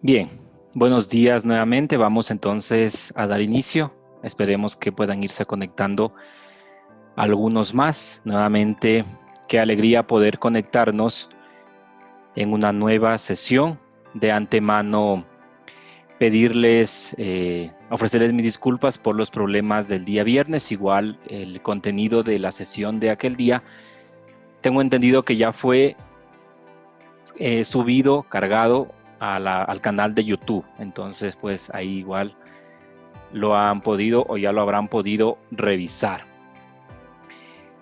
Bien, buenos días nuevamente. Vamos entonces a dar inicio. Esperemos que puedan irse conectando algunos más. Nuevamente, qué alegría poder conectarnos en una nueva sesión. De antemano, ofrecerles mis disculpas por los problemas del día viernes. Igual el contenido de la sesión de aquel día, tengo entendido que ya fue subido, cargado al canal de YouTube. Entonces, pues ahí igual lo han podido o ya lo habrán podido revisar.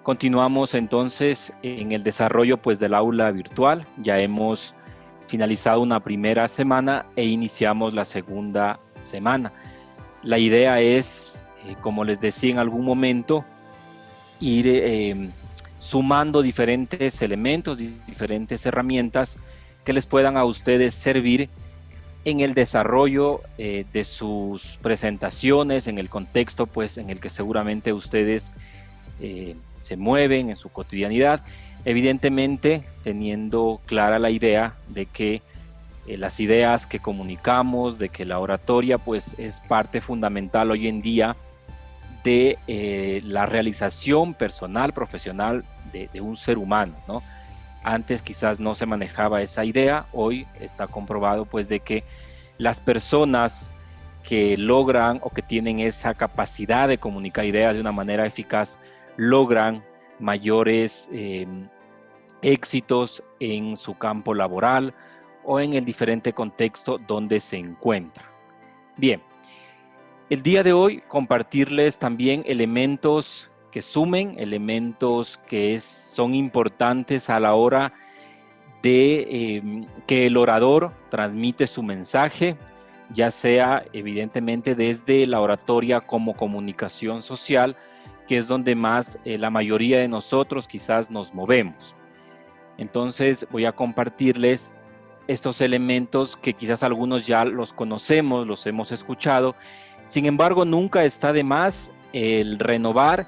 Continuamos entonces en el desarrollo pues del aula virtual. Ya hemos finalizado una primera semana e iniciamos la segunda semana. La idea es, como les decía en algún momento, ir sumando diferentes elementos, diferentes herramientas que les puedan a ustedes servir en el desarrollo de sus presentaciones, en el contexto pues en el que seguramente ustedes se mueven en su cotidianidad, evidentemente teniendo clara la idea de que las ideas que comunicamos, de que la oratoria pues es parte fundamental hoy en día de la realización personal, profesional de un ser humano, ¿no? Antes quizás no se manejaba esa idea, hoy está comprobado pues de que las personas que logran o que tienen esa capacidad de comunicar ideas de una manera eficaz logran mayores éxitos en su campo laboral o en el diferente contexto donde se encuentra. Bien, el día de hoy compartirles también elementos que sumen, elementos que son importantes a la hora de que el orador transmite su mensaje, ya sea evidentemente desde la oratoria como comunicación social, que es donde más la mayoría de nosotros quizás nos movemos. Entonces voy a compartirles estos elementos que quizás algunos ya los conocemos, los hemos escuchado. Sin embargo, nunca está de más el renovar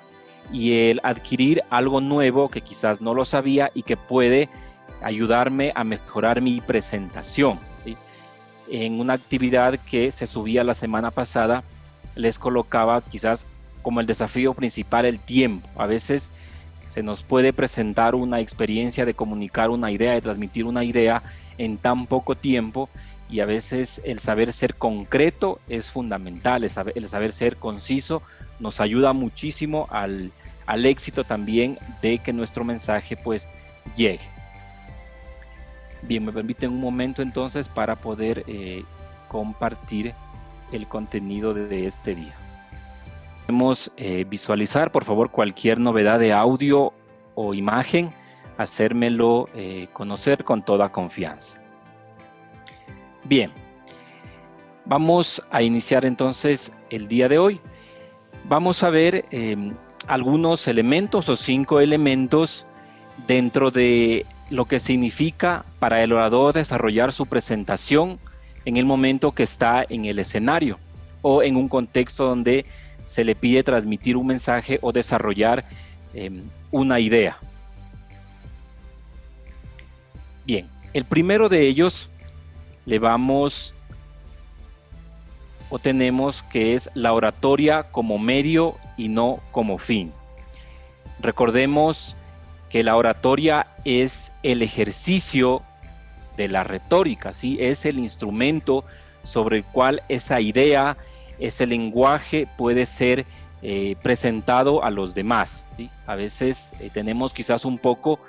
y el adquirir algo nuevo que quizás no lo sabía y que puede ayudarme a mejorar mi presentación, ¿sí? En una actividad que se subía la semana pasada, les colocaba quizás como el desafío principal el tiempo. A veces se nos puede presentar una experiencia de comunicar una idea, de transmitir una idea en tan poco tiempo, y a veces el saber ser concreto es fundamental, el saber ser conciso nos ayuda muchísimo al éxito también de que nuestro mensaje pues llegue. Bien, me permiten un momento entonces para poder compartir el contenido de este día. Podemos visualizar, por favor, cualquier novedad de audio o imagen, hacérmelo conocer con toda confianza. Bien, vamos a iniciar entonces el día de hoy. Vamos a ver algunos elementos o 5 elementos dentro de lo que significa para el orador desarrollar su presentación en el momento que está en el escenario o en un contexto donde se le pide transmitir un mensaje o desarrollar una idea. Bien, el primero de ellos tenemos que es la oratoria como medio y no como fin. Recordemos que la oratoria es el ejercicio de la retórica, ¿sí? Es el instrumento sobre el cual esa idea, ese lenguaje puede ser presentado a los demás, ¿sí? A veces tenemos quizás un poco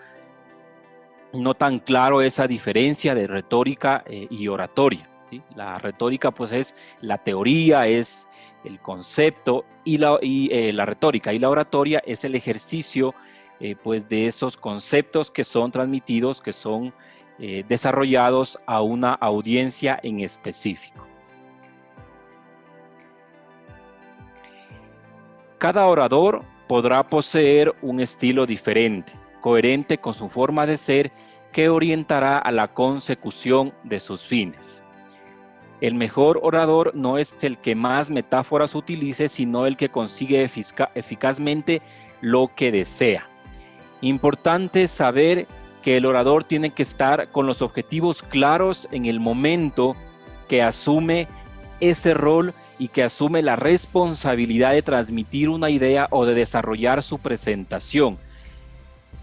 no tan claro esa diferencia de retórica y oratoria, ¿sí? La retórica pues es la teoría, es el concepto, y la retórica y la oratoria es el ejercicio pues de esos conceptos que son transmitidos, que son desarrollados a una audiencia en específico. Cada orador podrá poseer un estilo diferente, coherente con su forma de ser, que orientará a la consecución de sus fines. El mejor orador no es el que más metáforas utilice, sino el que consigue eficazmente lo que desea. Importante saber que el orador tiene que estar con los objetivos claros en el momento que asume ese rol y que asume la responsabilidad de transmitir una idea o de desarrollar su presentación.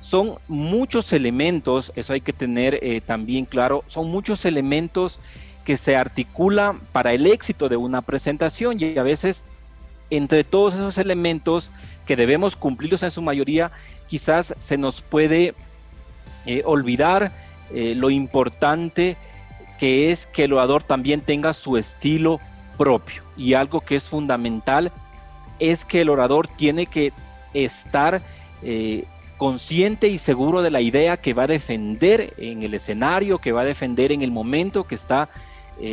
Son muchos elementos, eso hay que tener también claro, son muchos elementos que se articulan para el éxito de una presentación, y a veces entre todos esos elementos que debemos cumplirlos en su mayoría, quizás se nos puede olvidar lo importante que es que el orador también tenga su estilo propio. Y algo que es fundamental es que el orador tiene que estar consciente y seguro de la idea que va a defender en el escenario, que va a defender en el momento que está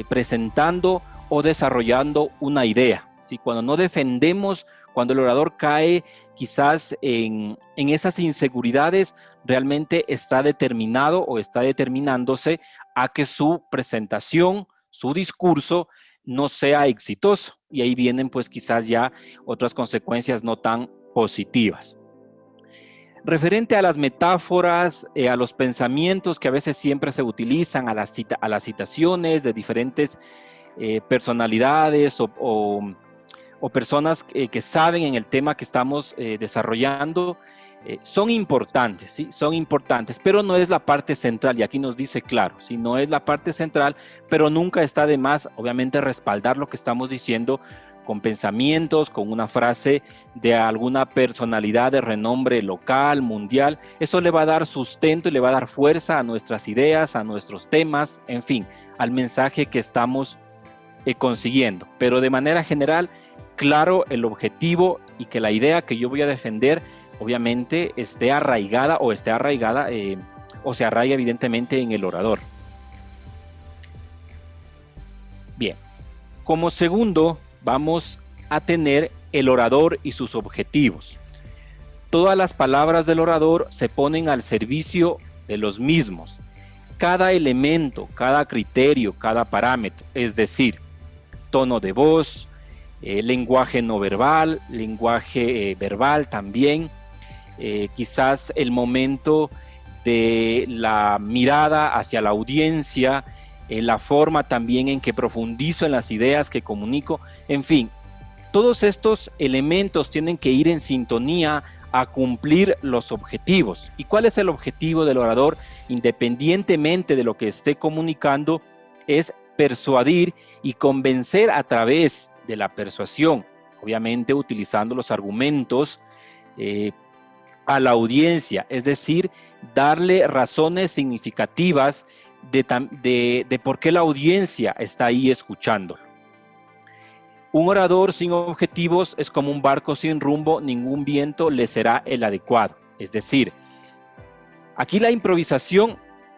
presentando o desarrollando una idea. ¿Sí? Cuando no defendemos, cuando el orador cae quizás en esas inseguridades, realmente está determinado o está determinándose a que su presentación, su discurso, no sea exitoso. Y ahí vienen pues quizás ya otras consecuencias no tan positivas. Referente a las metáforas, a los pensamientos que a veces siempre se utilizan, a las citaciones de diferentes personalidades o personas que saben en el tema que estamos desarrollando, son importantes, ¿sí? Son importantes, pero no es la parte central, y aquí nos dice claro, ¿sí? No es la parte central, pero nunca está de más, obviamente, respaldar lo que estamos diciendo con pensamientos, con una frase de alguna personalidad de renombre local, mundial. Eso le va a dar sustento y le va a dar fuerza a nuestras ideas, a nuestros temas, en fin, al mensaje que estamos consiguiendo. Pero de manera general, claro el objetivo y que la idea que yo voy a defender, obviamente, esté arraigada o se arraiga evidentemente en el orador. Bien, como segundo, vamos a tener el orador y sus objetivos. Todas las palabras del orador se ponen al servicio de los mismos. Cada elemento, cada criterio, cada parámetro, es decir, tono de voz, lenguaje no verbal, lenguaje verbal también, quizás el momento de la mirada hacia la audiencia, la forma también en que profundizo en las ideas que comunico, en fin, todos estos elementos tienen que ir en sintonía a cumplir los objetivos. ¿Y cuál es el objetivo del orador? Independientemente de lo que esté comunicando, es persuadir y convencer a través de la persuasión, obviamente utilizando los argumentos a la audiencia, es decir, darle razones significativas de por qué la audiencia está ahí escuchándolo. Un orador sin objetivos es como un barco sin rumbo, ningún viento le será el adecuado. Es decir, aquí la improvisación,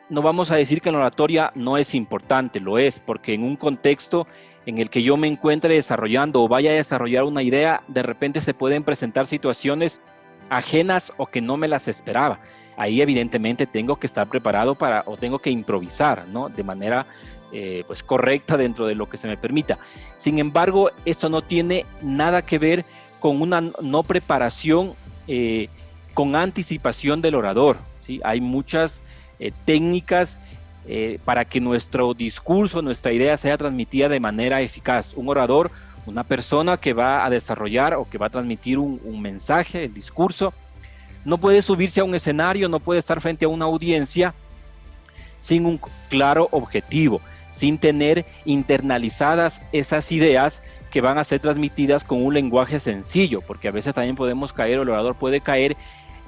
no vamos a decir que en la oratoria no es importante, lo es, porque en un contexto en el que yo me encuentre desarrollando o vaya a desarrollar una idea, de repente se pueden presentar situaciones ajenas o que no me las esperaba. Ahí evidentemente tengo que estar preparado o tengo que improvisar, ¿no? De manera pues correcta dentro de lo que se me permita. Sin embargo, esto no tiene nada que ver con una no preparación con anticipación del orador, ¿sí? Hay muchas técnicas para que nuestro discurso, nuestra idea sea transmitida de manera eficaz. Un orador, una persona que va a desarrollar o que va a transmitir un mensaje, el discurso, no puede subirse a un escenario, no puede estar frente a una audiencia sin un claro objetivo, sin tener internalizadas esas ideas que van a ser transmitidas con un lenguaje sencillo, porque a veces también podemos caer, el orador puede caer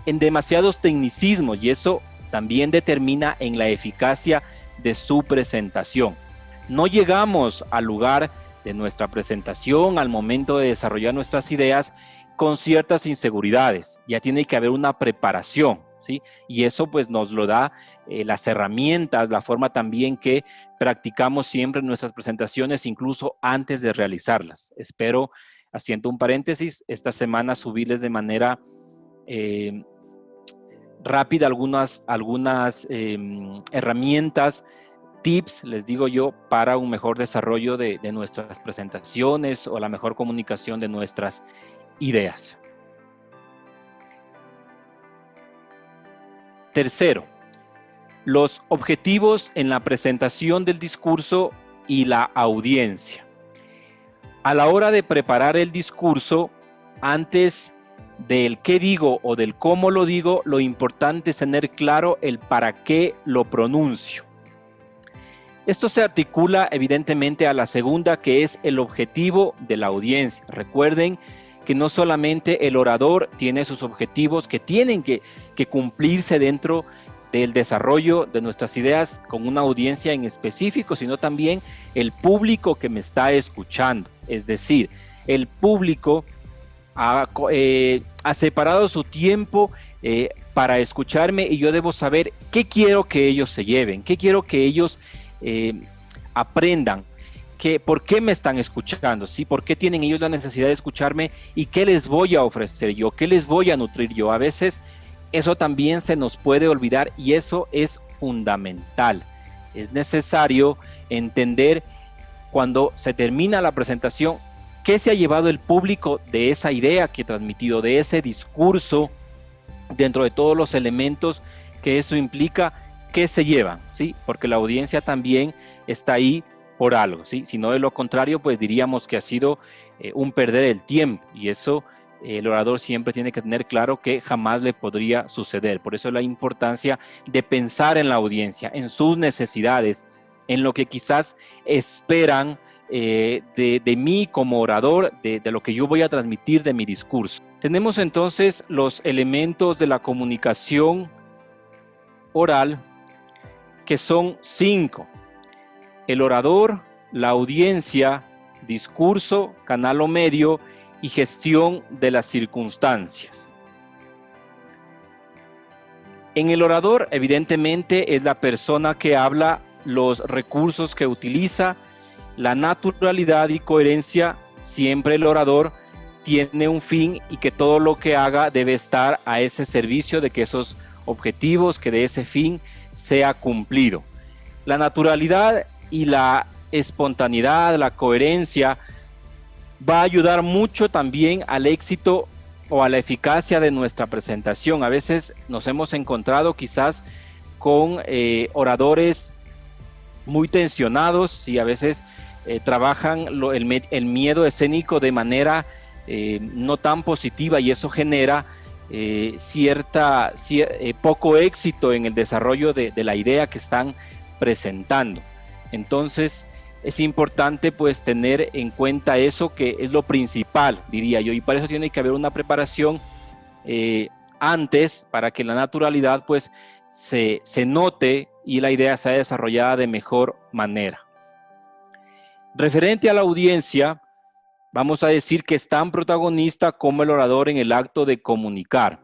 en demasiados tecnicismos y eso también determina en la eficacia de su presentación. No llegamos al lugar de nuestra presentación, al momento de desarrollar nuestras ideas, con ciertas inseguridades. Ya tiene que haber una preparación, ¿sí? Y eso pues nos lo da las herramientas, la forma también que practicamos siempre en nuestras presentaciones, incluso antes de realizarlas. Espero, haciendo un paréntesis, esta semana subirles de manera rápida algunas herramientas, tips, les digo yo, para un mejor desarrollo de nuestras presentaciones o la mejor comunicación de nuestras ideas. Tercero, los objetivos en la presentación del discurso y la audiencia. A la hora de preparar el discurso, antes del qué digo o del cómo lo digo, lo importante es tener claro el para qué lo pronuncio. Esto se articula evidentemente a la segunda, que es el objetivo de la audiencia. Recuerden que no solamente el orador tiene sus objetivos que tienen que cumplirse dentro del desarrollo de nuestras ideas con una audiencia en específico, sino también el público que me está escuchando. Es decir, el público ha separado su tiempo para escucharme y yo debo saber qué quiero que ellos se lleven, qué quiero que ellos aprendan, por qué me están escuchando, ¿sí? ¿Por qué tienen ellos la necesidad de escucharme y qué les voy a ofrecer yo, qué les voy a nutrir yo? A veces eso también se nos puede olvidar y eso es fundamental. Es necesario entender cuando se termina la presentación qué se ha llevado el público de esa idea que he transmitido, de ese discurso, dentro de todos los elementos que eso implica, qué se llevan, ¿sí? Porque la audiencia también está ahí por algo, ¿sí? Si no de lo contrario, pues diríamos que ha sido un perder el tiempo y eso el orador siempre tiene que tener claro que jamás le podría suceder. Por eso la importancia de pensar en la audiencia, en sus necesidades, en lo que quizás esperan de mí como orador, de lo que yo voy a transmitir de mi discurso. Tenemos entonces los elementos de la comunicación oral, que son 5. El orador, la audiencia, discurso, canal o medio y gestión de las circunstancias. En el orador, evidentemente, es la persona que habla, los recursos que utiliza, la naturalidad y coherencia. Siempre el orador tiene un fin y que todo lo que haga debe estar a ese servicio de que esos objetivos, que de ese fin sea cumplido. La naturalidad y la espontaneidad, la coherencia, va a ayudar mucho también al éxito o a la eficacia de nuestra presentación. A veces nos hemos encontrado quizás con oradores muy tensionados y a veces trabajan el miedo escénico de manera no tan positiva y eso genera poco éxito en el desarrollo de la idea que están presentando. Entonces es importante pues tener en cuenta eso, que es lo principal, diría yo, y para eso tiene que haber una preparación antes, para que la naturalidad pues se note y la idea sea desarrollada de mejor manera. Referente a la audiencia, vamos a decir que es tan protagonista como el orador en el acto de comunicar.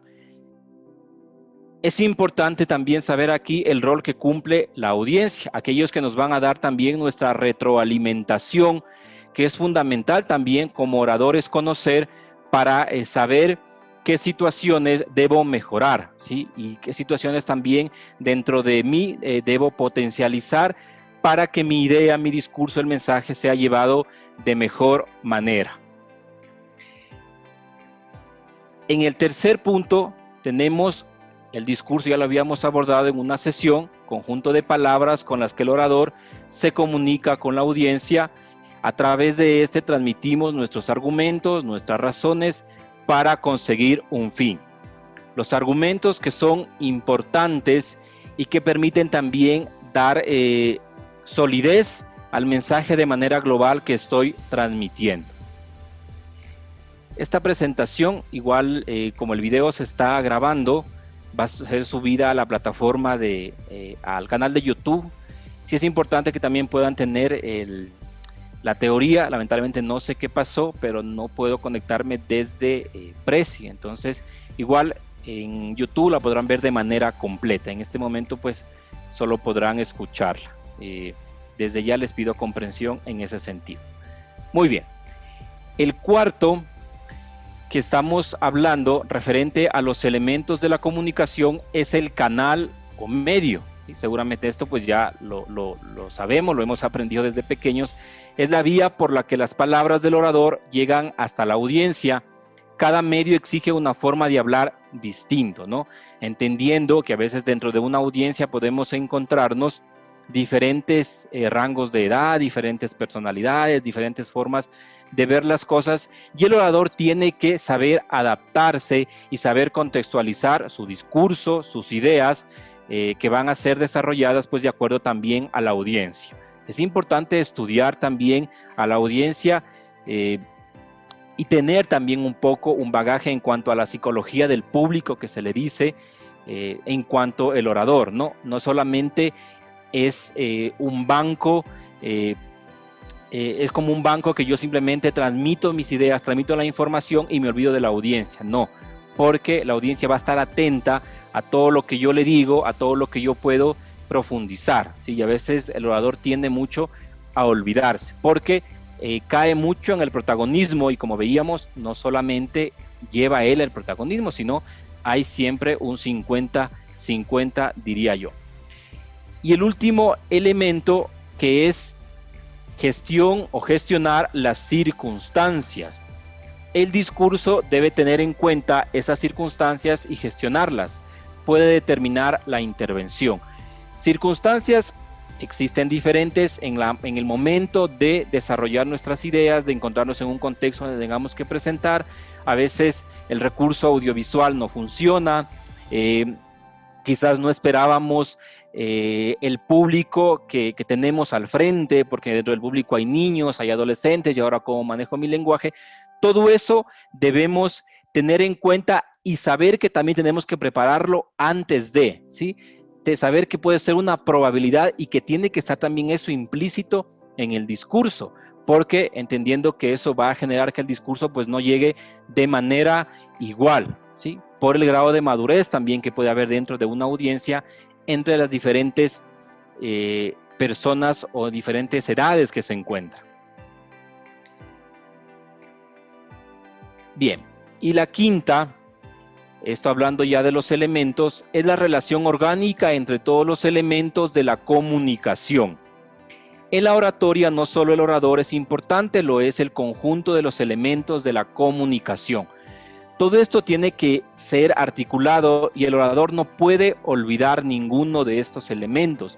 Es importante también saber aquí el rol que cumple la audiencia, aquellos que nos van a dar también nuestra retroalimentación, que es fundamental también como oradores conocer para saber qué situaciones debo mejorar, ¿sí? Y qué situaciones también dentro de mí debo potencializar para que mi idea, mi discurso, el mensaje sea llevado de mejor manera. En el tercer punto tenemos el discurso, ya lo habíamos abordado en una sesión, conjunto de palabras con las que el orador se comunica con la audiencia. A través de este transmitimos nuestros argumentos, nuestras razones para conseguir un fin. Los argumentos que son importantes y que permiten también dar solidez al mensaje de manera global que estoy transmitiendo. Esta presentación, igual como el video se está grabando, va a ser subida a la plataforma al canal de YouTube. Sí es importante que también puedan tener la teoría. Lamentablemente no sé qué pasó, pero no puedo conectarme desde Prezi. Entonces, igual en YouTube la podrán ver de manera completa. En este momento, pues, solo podrán escucharla. Desde ya les pido comprensión en ese sentido. Muy bien. El cuarto que estamos hablando referente a los elementos de la comunicación es el canal o medio. Y seguramente esto pues ya lo sabemos, lo hemos aprendido desde pequeños. Es la vía por la que las palabras del orador llegan hasta la audiencia. Cada medio exige una forma de hablar distinto, ¿no? Entendiendo que a veces dentro de una audiencia podemos encontrarnos diferentes rangos de edad, diferentes personalidades, diferentes formas de ver las cosas, y el orador tiene que saber adaptarse y saber contextualizar su discurso, sus ideas, que van a ser desarrolladas pues de acuerdo también a la audiencia. Es importante estudiar también a la audiencia y tener también un poco un bagaje en cuanto a la psicología del público que se le dice en cuanto al orador, ¿no? No solamente es un banco, es como un banco que yo simplemente transmito mis ideas, transmito la información y me olvido de la audiencia. No, porque la audiencia va a estar atenta a todo lo que yo le digo, a todo lo que yo puedo profundizar, ¿sí? Y a veces el orador tiende mucho a olvidarse, porque cae mucho en el protagonismo y como veíamos, no solamente lleva él el protagonismo, sino hay siempre un 50-50, diría yo. Y el último elemento, que es gestión o gestionar las circunstancias. El discurso debe tener en cuenta esas circunstancias y gestionarlas. Puede determinar la intervención. Circunstancias existen diferentes en el momento de desarrollar nuestras ideas, de encontrarnos en un contexto donde tengamos que presentar. A veces el recurso audiovisual no funciona, quizás no esperábamos el público que tenemos al frente, porque dentro del público hay niños, hay adolescentes, y ahora cómo manejo mi lenguaje. Todo eso debemos tener en cuenta y saber que también tenemos que prepararlo antes de, ¿sí? De saber que puede ser una probabilidad y que tiene que estar también eso implícito en el discurso, porque entendiendo que eso va a generar que el discurso pues no llegue de manera igual, ¿sí? Por el grado de madurez también que puede haber dentro de una audiencia entre las diferentes personas o diferentes edades que se encuentran. Bien, y la quinta, esto hablando ya de los elementos, es la relación orgánica entre todos los elementos de la comunicación. En la oratoria no solo el orador es importante, lo es el conjunto de los elementos de la comunicación. Todo esto tiene que ser articulado y el orador no puede olvidar ninguno de estos elementos.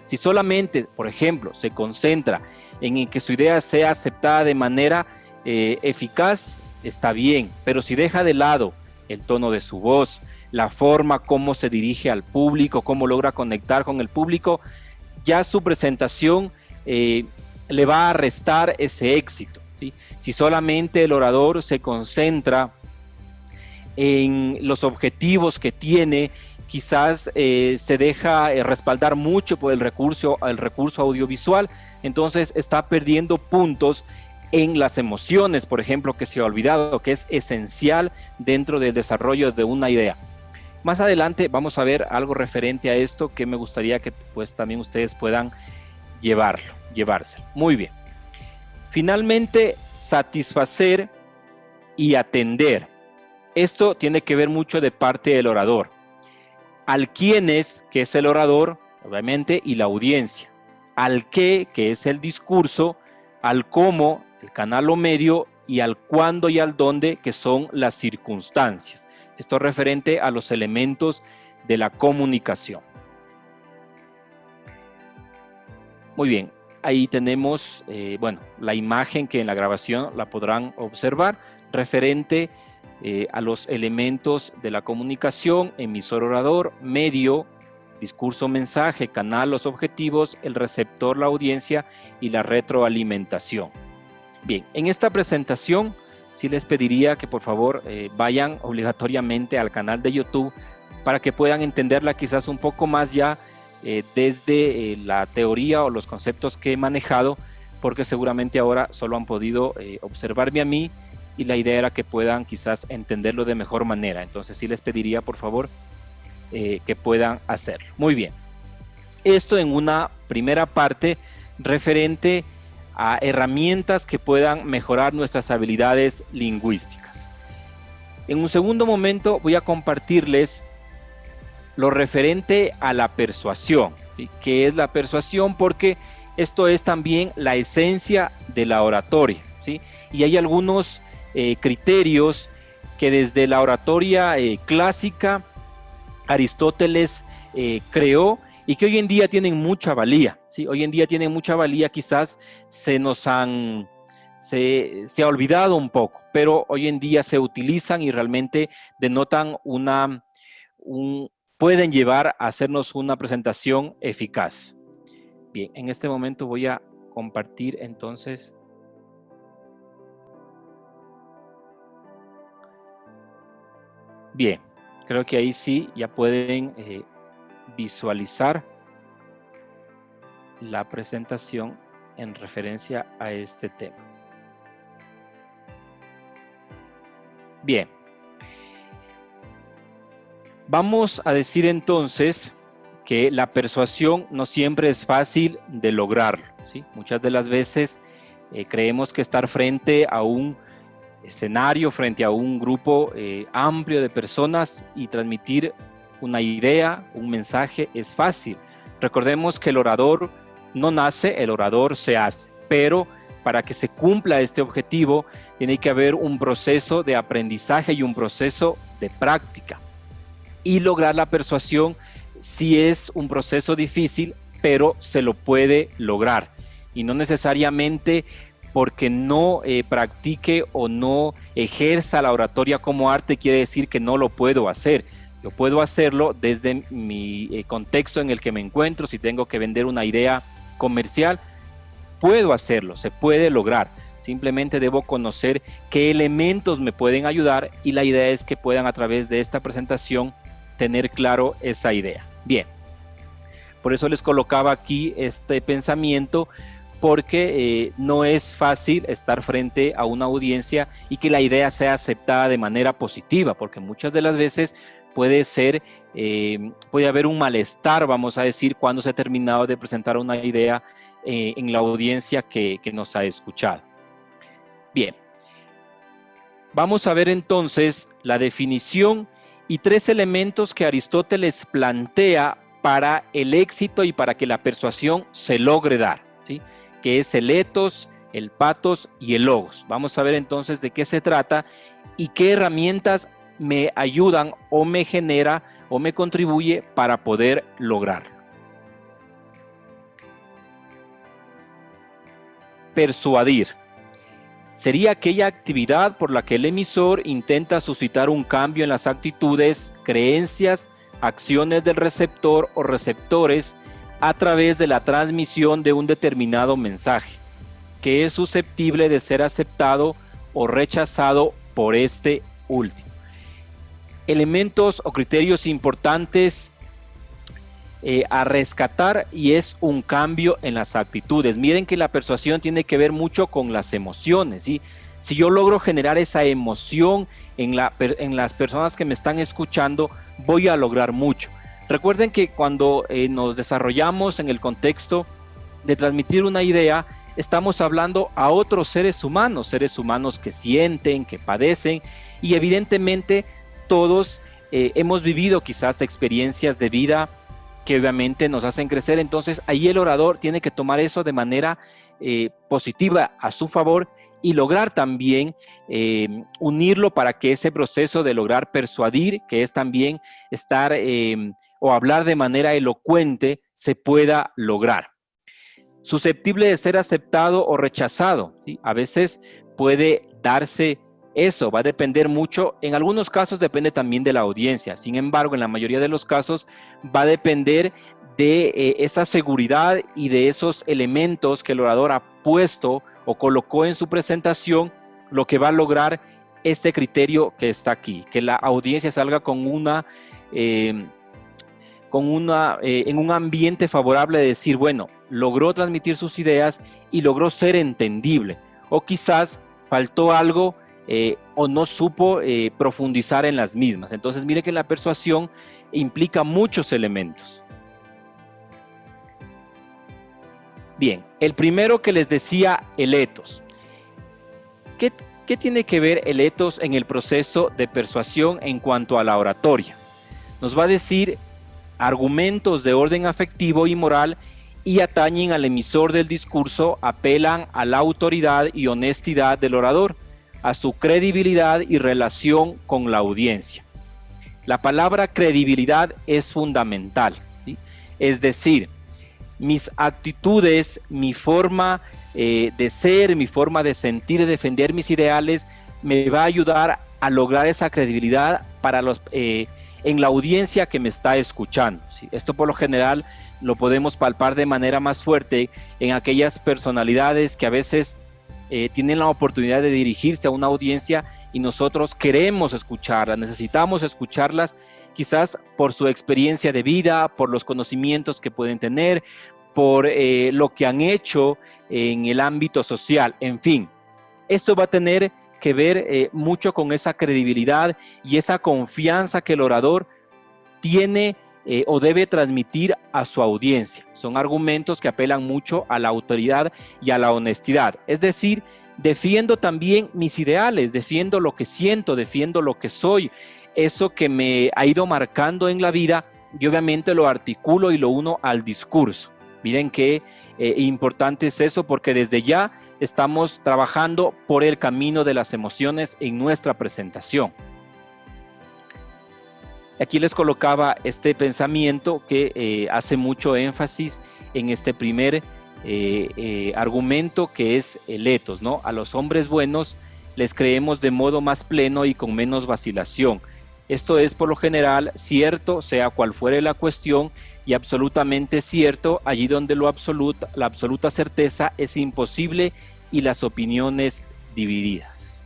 Si solamente, por ejemplo, se concentra en que su idea sea aceptada de manera eficaz, está bien, pero si deja de lado el tono de su voz, la forma cómo se dirige al público, cómo logra conectar con el público, ya su presentación le va a restar ese éxito, ¿sí? Si solamente el orador se concentra en los objetivos que tiene, quizás se deja respaldar mucho por el recurso audiovisual, entonces está perdiendo puntos en las emociones, por ejemplo, que se ha olvidado, que es esencial dentro del desarrollo de una idea. Más adelante vamos a ver algo referente a esto que me gustaría que pues también ustedes puedan llevárselo. Muy bien. Finalmente, satisfacer y atender. Esto tiene que ver mucho de parte del orador. Al quién es, que es el orador, obviamente, y la audiencia. Al qué, que es el discurso, al cómo, el canal o medio, y al cuándo y al dónde, que son las circunstancias. Esto es referente a los elementos de la comunicación. Muy bien, ahí tenemos, la imagen que en la grabación la podrán observar, referente a los elementos de la comunicación: emisor, orador, medio, discurso, mensaje, canal, los objetivos, el receptor, la audiencia, y la retroalimentación. Bien, en esta presentación sí les pediría que por favor vayan obligatoriamente al canal de YouTube para que puedan entenderla quizás un poco más ya desde la teoría o los conceptos que he manejado, porque seguramente ahora solo han podido observarme a mí, y la idea era que puedan quizás entenderlo de mejor manera. Entonces sí les pediría por favor que puedan hacerlo. Muy bien. Esto en una primera parte referente a herramientas que puedan mejorar nuestras habilidades lingüísticas. En un segundo momento voy a compartirles lo referente a la persuasión, ¿sí? ¿Qué es la persuasión? Porque esto es también la esencia de la oratoria, ¿sí? Y hay algunos criterios que desde la oratoria clásica Aristóteles creó y que hoy en día tienen mucha valía, ¿sí? Hoy en día tienen mucha valía, quizás se ha olvidado un poco, pero hoy en día se utilizan y realmente denotan pueden llevar a hacernos una presentación eficaz. Bien, en este momento voy a compartir entonces. Bien, creo que ahí sí ya pueden visualizar la presentación en referencia a este tema. Bien. Vamos a decir entonces que la persuasión no siempre es fácil de lograrlo, ¿sí? Muchas de las veces creemos que estar frente a un escenario, frente a un grupo amplio de personas y transmitir una idea, un mensaje es fácil. Recordemos que el orador no nace, el orador se hace, pero para que se cumpla este objetivo tiene que haber un proceso de aprendizaje y un proceso de práctica. Y lograr la persuasión sí es un proceso difícil, pero se lo puede lograr. Y no necesariamente porque no practique o no ejerza la oratoria como arte quiere decir que no lo puedo hacer. Yo puedo hacerlo desde mi contexto en el que me encuentro. Si tengo que vender una idea comercial, puedo hacerlo, se puede lograr. Simplemente debo conocer qué elementos me pueden ayudar y la idea es que puedan a través de esta presentación tener claro esa idea. Bien, por eso les colocaba aquí este pensamiento, porque no es fácil estar frente a una audiencia y que la idea sea aceptada de manera positiva, porque muchas de las veces puede haber un malestar, vamos a decir, cuando se ha terminado de presentar una idea en la audiencia que nos ha escuchado. Bien, vamos a ver entonces la definición y 3 elementos que Aristóteles plantea para el éxito y para que la persuasión se logre dar, ¿sí? Que es el ethos, el pathos y el logos. Vamos a ver entonces de qué se trata y qué herramientas me ayudan o me genera o me contribuye para poder lograrlo. Persuadir sería aquella actividad por la que el emisor intenta suscitar un cambio en las actitudes, creencias, acciones del receptor o receptores a través de la transmisión de un determinado mensaje, que es susceptible de ser aceptado o rechazado por este último. Elementos o criterios importantes a rescatar y es un cambio en las actitudes. Miren que la persuasión tiene que ver mucho con las emociones, ¿sí? Si yo logro generar esa emoción en las personas que me están escuchando, voy a lograr mucho. Recuerden que cuando nos desarrollamos en el contexto de transmitir una idea, estamos hablando a otros seres humanos que sienten, que padecen, y evidentemente todos hemos vivido quizás experiencias de vida que obviamente nos hacen crecer. Entonces ahí el orador tiene que tomar eso de manera positiva a su favor y lograr también unirlo para que ese proceso de lograr persuadir, que es también estar o hablar de manera elocuente, se pueda lograr. Susceptible de ser aceptado o rechazado, ¿sí? A veces puede darse eso, va a depender mucho, en algunos casos depende también de la audiencia. Sin embargo, en la mayoría de los casos va a depender de esa seguridad y de esos elementos que el orador ha puesto o colocó en su presentación, lo que va a lograr este criterio que está aquí, que la audiencia salga en un ambiente favorable de decir, bueno, logró transmitir sus ideas y logró ser entendible, o quizás faltó algo o no supo profundizar en las mismas. Entonces, mire que la persuasión implica muchos elementos. Bien, el primero que les decía, el ethos. ¿Qué tiene que ver el ethos en el proceso de persuasión en cuanto a la oratoria? Nos va a decir argumentos de orden afectivo y moral y atañen al emisor del discurso, apelan a la autoridad y honestidad del orador, a su credibilidad y relación con la audiencia. La palabra credibilidad es fundamental, ¿sí? Es decir, mis actitudes, mi forma de ser, mi forma de sentir y defender mis ideales me va a ayudar a lograr esa credibilidad para en la audiencia que me está escuchando, ¿sí? Esto por lo general lo podemos palpar de manera más fuerte en aquellas personalidades que a veces tienen la oportunidad de dirigirse a una audiencia y nosotros queremos escucharlas, necesitamos escucharlas, quizás por su experiencia de vida, por los conocimientos que pueden tener, por lo que han hecho en el ámbito social, en fin. Esto va a tener que ver mucho con esa credibilidad y esa confianza que el orador tiene o debe transmitir a su audiencia. Son argumentos que apelan mucho a la autoridad y a la honestidad. Es decir, defiendo también mis ideales, defiendo lo que siento, defiendo lo que soy, eso que me ha ido marcando en la vida y obviamente lo articulo y lo uno al discurso. Miren qué importante es eso, porque desde ya estamos trabajando por el camino de las emociones en nuestra presentación. Aquí les colocaba este pensamiento que hace mucho énfasis en este primer argumento, que es el ethos, ¿no? A los hombres buenos les creemos de modo más pleno y con menos vacilación. Esto es por lo general cierto, sea cual fuere la cuestión, y absolutamente cierto allí donde la absoluta certeza es imposible y las opiniones divididas.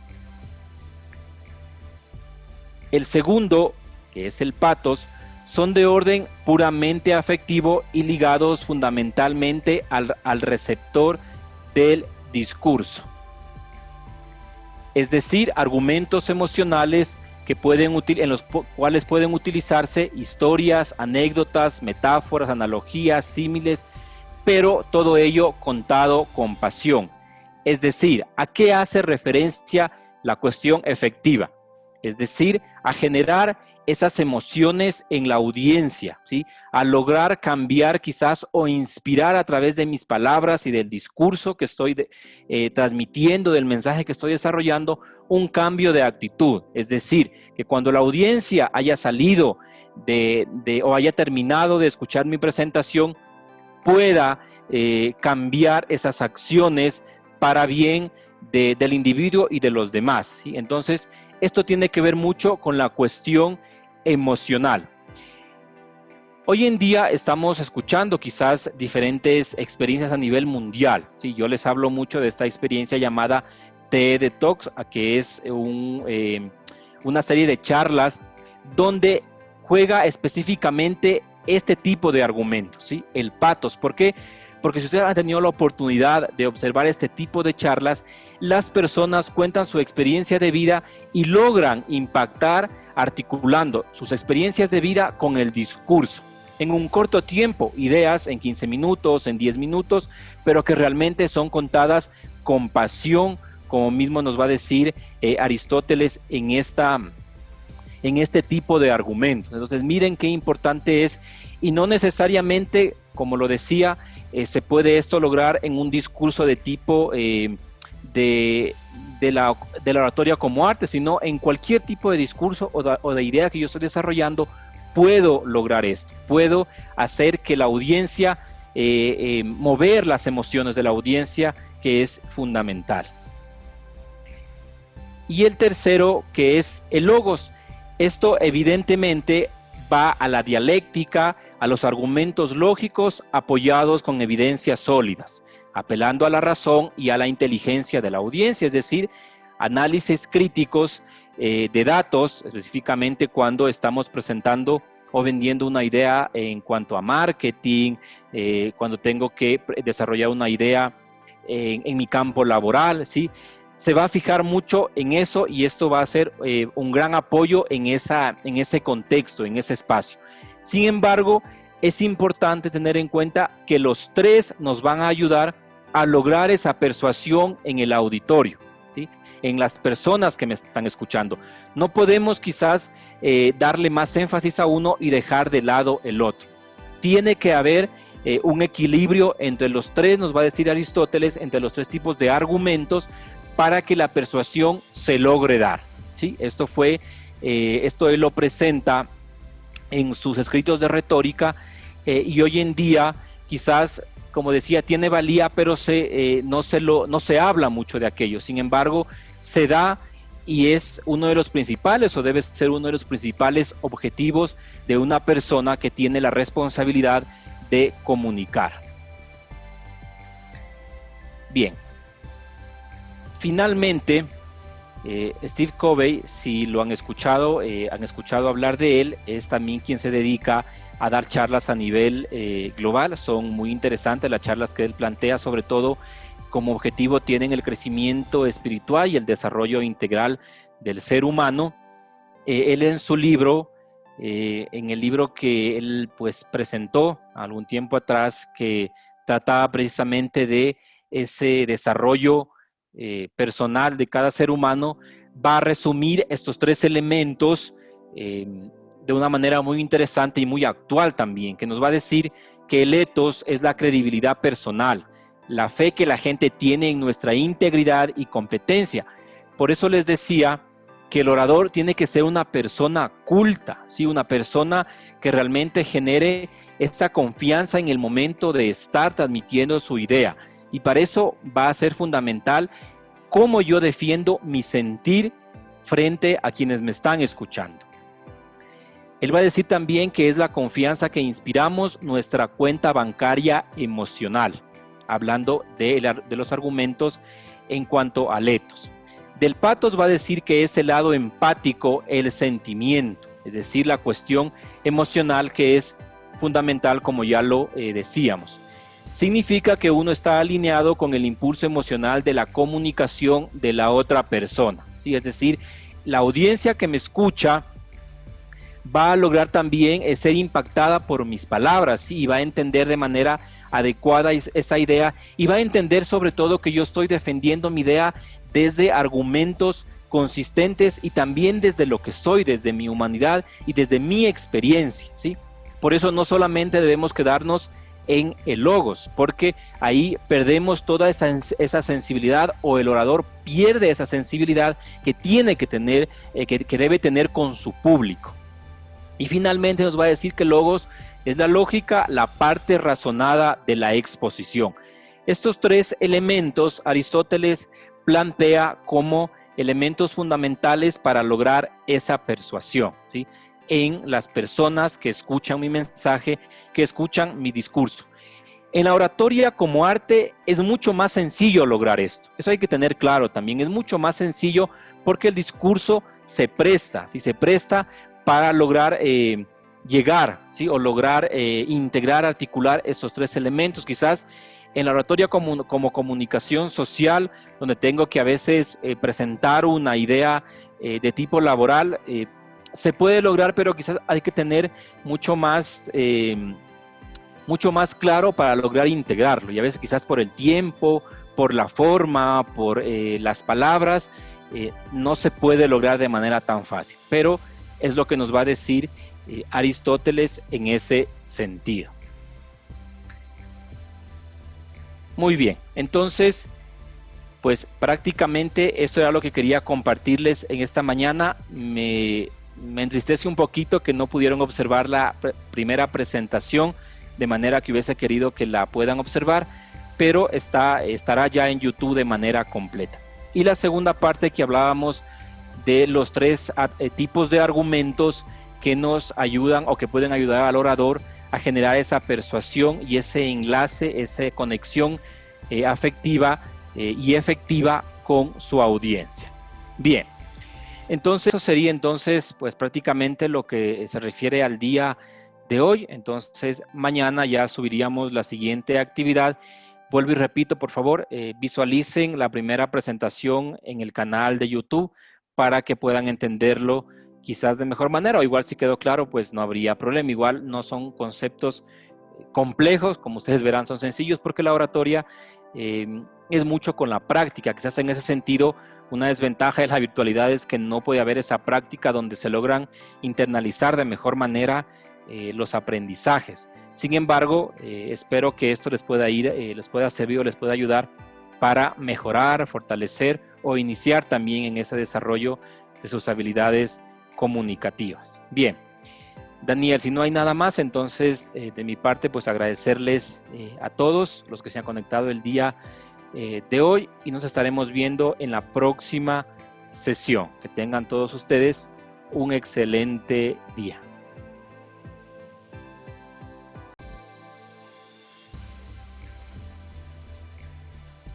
El segundo, que es el patos, son de orden puramente afectivo y ligados fundamentalmente al receptor del discurso. Es decir, argumentos emocionales en los cuales pueden utilizarse historias, anécdotas, metáforas, analogías, símiles, pero todo ello contado con pasión. Es decir, ¿a qué hace referencia la cuestión efectiva? Es decir, a generar esas emociones en la audiencia, ¿sí? A lograr cambiar quizás o inspirar a través de mis palabras y del discurso que estoy transmitiendo, del mensaje que estoy desarrollando, un cambio de actitud. Es decir, que cuando la audiencia haya salido o haya terminado de escuchar mi presentación, pueda cambiar esas acciones para bien del individuo y de los demás, ¿sí? Entonces, esto tiene que ver mucho con la cuestión emocional. Hoy en día estamos escuchando quizás diferentes experiencias a nivel mundial, ¿sí? Yo les hablo mucho de esta experiencia llamada TED Talks, que es una serie de charlas donde juega específicamente este tipo de argumentos, ¿sí? El patos. ¿Por qué? Porque si ustedes han tenido la oportunidad de observar este tipo de charlas, las personas cuentan su experiencia de vida y logran impactar articulando sus experiencias de vida con el discurso. En un corto tiempo, ideas en 15 minutos, en 10 minutos, pero que realmente son contadas con pasión, como mismo nos va a decir Aristóteles en este tipo de argumentos. Entonces, miren qué importante es, y no necesariamente, como lo decía, se puede esto lograr en un discurso de tipo de la oratoria como arte, sino en cualquier tipo de discurso o de idea que yo estoy desarrollando, puedo lograr esto, puedo hacer que la audiencia, mover las emociones de la audiencia, que es fundamental. Y el tercero, que es el logos. Esto evidentemente va a la dialéctica, a los argumentos lógicos apoyados con evidencias sólidas, apelando a la razón y a la inteligencia de la audiencia, es decir, análisis críticos de datos, específicamente cuando estamos presentando o vendiendo una idea en cuanto a marketing, cuando tengo que desarrollar una idea en mi campo laboral, ¿sí? Se va a fijar mucho en eso y esto va a ser un gran apoyo en ese contexto, en ese espacio. Sin embargo, es importante tener en cuenta que los tres nos van a ayudar a lograr esa persuasión en el auditorio, ¿sí? En las personas que me están escuchando. No podemos quizás darle más énfasis a uno y dejar de lado el otro. Tiene que haber un equilibrio entre los tres, nos va a decir Aristóteles, entre los tres tipos de argumentos para que la persuasión se logre dar, ¿sí? Esto él lo presenta en sus escritos de retórica y hoy en día quizás, como decía, tiene valía, pero no se habla mucho de aquello. Sin embargo, se da y es uno de los principales, o debe ser uno de los principales objetivos de una persona que tiene la responsabilidad de comunicar. Bien. Finalmente, Steve Covey, si lo han escuchado hablar de él, es también quien se dedica a dar charlas a nivel global. Son muy interesantes las charlas que él plantea, sobre todo como objetivo tienen el crecimiento espiritual y el desarrollo integral del ser humano. Él en su libro, en el libro que él pues presentó algún tiempo atrás, que trataba precisamente de ese desarrollo personal de cada ser humano, va a resumir estos 3 elementos de una manera muy interesante y muy actual también, que nos va a decir que el ethos es la credibilidad personal, la fe que la gente tiene en nuestra integridad y competencia. Por eso les decía que el orador tiene que ser una persona culta, ¿sí? Una persona que realmente genere esa confianza en el momento de estar transmitiendo su idea. Y para eso va a ser fundamental cómo yo defiendo mi sentir frente a quienes me están escuchando. Él va a decir también que es la confianza que inspiramos nuestra cuenta bancaria emocional, hablando de los argumentos en cuanto al ethos. Del pathos va a decir que es el lado empático, el sentimiento, es decir, la cuestión emocional que es fundamental, como ya lo decíamos. Significa que uno está alineado con el impulso emocional de la comunicación de la otra persona, ¿sí? Es decir, la audiencia que me escucha va a lograr también ser impactada por mis palabras, ¿sí? Y va a entender de manera adecuada esa idea y va a entender sobre todo que yo estoy defendiendo mi idea desde argumentos consistentes y también desde lo que soy, desde mi humanidad y desde mi experiencia, ¿sí? Por eso no solamente debemos quedarnos en el logos, porque ahí perdemos toda esa sensibilidad, o el orador pierde esa sensibilidad que tiene que tener, que debe tener con su público. Y finalmente nos va a decir que logos es la lógica, la parte razonada de la exposición. Estos 3 elementos Aristóteles plantea como elementos fundamentales para lograr esa persuasión, ¿sí? En las personas que escuchan mi mensaje, que escuchan mi discurso. En la oratoria como arte es mucho más sencillo lograr esto. Eso hay que tener claro también. Es mucho más sencillo porque el discurso se presta, ¿sí? Se presta para lograr llegar, ¿sí? O lograr integrar, articular esos 3 elementos. Quizás en la oratoria como comunicación social, donde tengo que a veces presentar una idea de tipo laboral, se puede lograr, pero quizás hay que tener mucho más claro para lograr integrarlo. Y a veces quizás por el tiempo, por la forma, por las palabras, no se puede lograr de manera tan fácil. Pero es lo que nos va a decir Aristóteles en ese sentido. Muy bien, entonces, pues prácticamente eso era lo que quería compartirles en esta mañana. Me entristece un poquito que no pudieron observar la primera presentación de manera que hubiese querido que la puedan observar, pero estará ya en YouTube de manera completa. Y la segunda parte, que hablábamos de los 3 tipos de argumentos que nos ayudan o que pueden ayudar al orador a generar esa persuasión y ese enlace, esa conexión afectiva y efectiva con su audiencia. Bien, entonces eso sería entonces pues prácticamente lo que se refiere al día de hoy. Entonces mañana ya subiríamos la siguiente actividad. Vuelvo y repito, por favor, visualicen la primera presentación en el canal de YouTube para que puedan entenderlo quizás de mejor manera, o igual si quedó claro, pues no habría problema. Igual no son conceptos complejos, como ustedes verán, son sencillos, porque la oratoria es mucho con la práctica. Quizás en ese sentido, una desventaja de la virtualidad es que no puede haber esa práctica donde se logran internalizar de mejor manera los aprendizajes. Sin embargo, espero que esto les pueda servir o les pueda ayudar para mejorar, fortalecer o iniciar también en ese desarrollo de sus habilidades comunicativas. Bien, Daniel, si no hay nada más, entonces de mi parte, pues agradecerles a todos los que se han conectado el día de hoy y nos estaremos viendo en la próxima sesión. Que tengan todos ustedes un excelente día.